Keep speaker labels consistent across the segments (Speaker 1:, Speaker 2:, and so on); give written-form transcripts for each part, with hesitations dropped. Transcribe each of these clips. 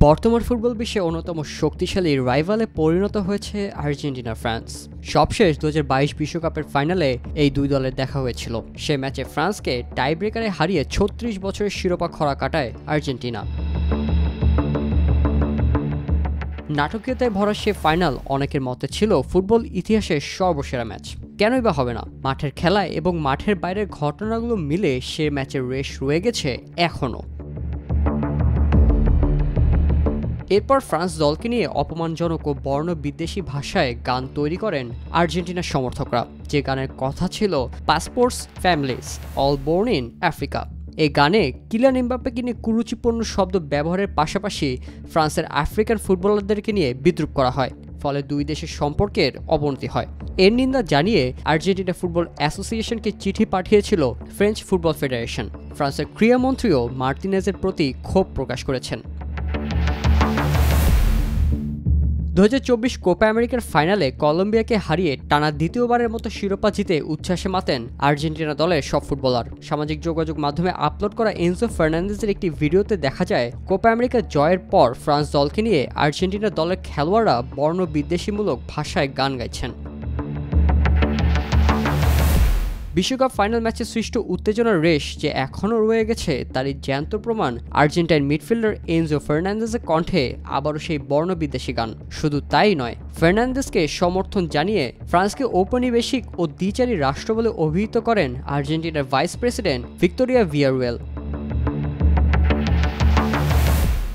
Speaker 1: বর্তমান ফুটবল বিশ্বে অন্যতম শক্তিশালী রাইভালে পরিণত হয়েছে আর্জেন্টিনা ফ্রান্স। সবশেষ 2022 বিশ্বকাপের ফাইনালে এই দুই দলের দেখা হয়েছিল। সে ম্যাচে ফ্রান্সকে টাই ব্রেকারে হারিয়ে 36 বছরের শিরোপা খরা কাটায় আর্জেন্টিনা। নাটকীয়তায় ভরা সে ফাইনাল অনেকের মতে ছিল ফুটবল ইতিহাসের সর্বসেরা ম্যাচ। কেনই বা হবে না, মাঠের খেলায় এবং মাঠের বাইরের ঘটনাগুলো মিলে সে ম্যাচের রেশ রয়ে গেছে এখনও। এরপর ফ্রান্স দলকে নিয়ে অপমানজনক ও বর্ণবিদ্বেষী ভাষায় গান তৈরি করেন আর্জেন্টিনার সমর্থকরা, যে গানের কথা ছিল passports families all born in Africa. এই গানে কিলিয়ান এমবাপ্পেকে নিয়ে কুরুচিপূর্ণ শব্দ ব্যবহারের পাশাপাশি ফ্রান্সের আফ্রিকান ফুটবলারদেরকে নিয়ে বিদ্রূপ করা হয়, ফলে দুই দেশের সম্পর্কের অবনতি হয়। এর নিন্দা জানিয়ে আর্জেন্টিনা ফুটবল অ্যাসোসিয়েশনকে চিঠি পাঠিয়েছিল ফ্রেঞ্চ ফুটবল ফেডারেশন। ফ্রান্সের ক্রীড়ামন্ত্রীও মার্টিনেজের প্রতি ক্ষোভ প্রকাশ করেছেন। 2024 কোপা আমেরিকার ফাইনালে কলম্বিয়াকে হারিয়ে টানা দ্বিতীয়বারের মতো শিরোপা জিতে উচ্ছ্বাসে মাতেন আর্জেন্টিনা দলের সব ফুটবলার। সামাজিক যোগাযোগ মাধ্যমে আপলোড করা এনজো ফার্নান্দেজের একটি ভিডিওতে দেখা যায় কোপা আমেরিকা জয়ের পর ফ্রান্স দলকে নিয়ে আর্জেন্টিনা দলের খেলোয়াড়রা বর্ণবিদ্বেষীমূলক ভাষায় গান গাইছেন। বিশ্বকাপ ফাইনাল ম্যাচে সৃষ্ট উত্তেজনার রেশ যে এখনও রয়ে গেছে তারই জ্যান্ত প্রমাণ আর্জেন্টাইন মিডফিল্ডার এনজো ফার্নান্দেজের কণ্ঠে আবারও সেই বর্ণবিদ্বেষী গান। শুধু তাই নয়, ফার্নান্দেজকে সমর্থন জানিয়ে ফ্রান্সকে ঔপনিবেশিক ও দ্বিচারী রাষ্ট্র বলে অভিহিত করেন আর্জেন্টিনার ভাইস প্রেসিডেন্ট ভিক্টোরিয়া ভিয়ারুয়েল।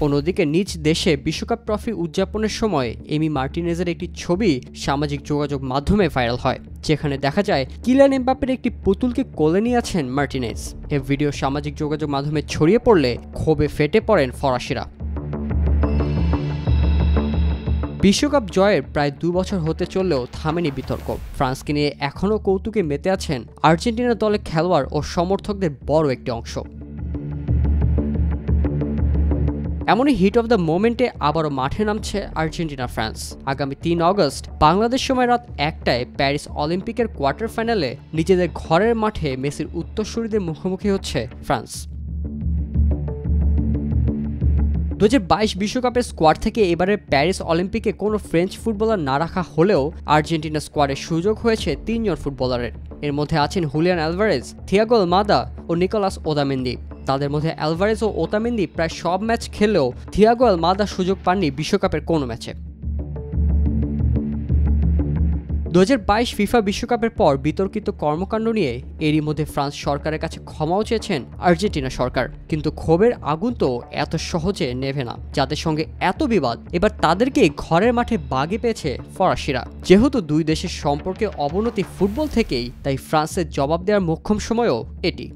Speaker 1: অন্যদিকে নিজ দেশে বিশ্বকাপ ট্রফি উদযাপনের সময় এমি মার্টিনেজের একটি ছবি সামাজিক যোগাযোগ মাধ্যমে ভাইরাল হয়, যেখানে দেখা যায় কিলিয়ান এমবাপ্পের একটি পুতুলকে কোলে নিয়ে আছেন মার্টিনেজ। এ ভিডিও সামাজিক যোগাযোগ মাধ্যমে ছড়িয়ে পড়লে ক্ষোভে ফেটে পড়েন ফরাসিরা। বিশ্বকাপ জয়ের প্রায় 2 বছর হতে চললেও থামেনি বিতর্ক। ফ্রান্সকে নিয়ে এখনও কৌতুকে মেতে আছেন আর্জেন্টিনা দলের খেলোয়াড় ও সমর্থকদের বড় একটি অংশ। এমনই হিট অফ দ্য মোমেন্টে আবারও মাঠে নামছে আর্জেন্টিনা ফ্রান্স। আগামী 3 অগস্ট বাংলাদেশ সময় রাত 1টায় প্যারিস অলিম্পিকের কোয়ার্টার ফাইনালে নিজেদের ঘরের মাঠে মেসির উত্তরসূরিদের মুখোমুখি হচ্ছে ফ্রান্স। 2022 বিশ্বকাপের স্কোয়াড থেকে এবারের প্যারিস অলিম্পিকে কোনো ফ্রেঞ্চ ফুটবলার না রাখা হলেও আর্জেন্টিনা স্কোয়াডের সুযোগ হয়েছে 3 জন ফুটবলারের। এর মধ্যে আছেন হুলিয়ান আলভারেজ, থিয়াগো আলমাদা ও নিকোলাস ওতামেন্দি। তাদের মধ্যে আলভারেজ ও ওতামেন্দি প্রায় সব ম্যাচ খেললেও থিয়াগো আলমাদা সুযোগ পাননি বিশ্বকাপের কোনো ম্যাচে। 2022 ফিফা বিশ্বকাপের পর বিতর্কিত কর্মকাণ্ড নিয়ে এরই মধ্যে ফ্রান্স সরকারের কাছে ক্ষমাও চেয়েছেন আর্জেন্টিনা সরকার, কিন্তু ক্ষোভের আগুন তো এত সহজে নেভে না। যাদের সঙ্গে এত বিবাদ, এবার তাদেরকে ঘরের মাঠে বাগে পেয়েছে ফরাসিরা। যেহেতু দুই দেশের সম্পর্কে অবনতি ফুটবল থেকেই, তাই ফ্রান্সের জবাব দেওয়ার মোক্ষম সময়ও এটি।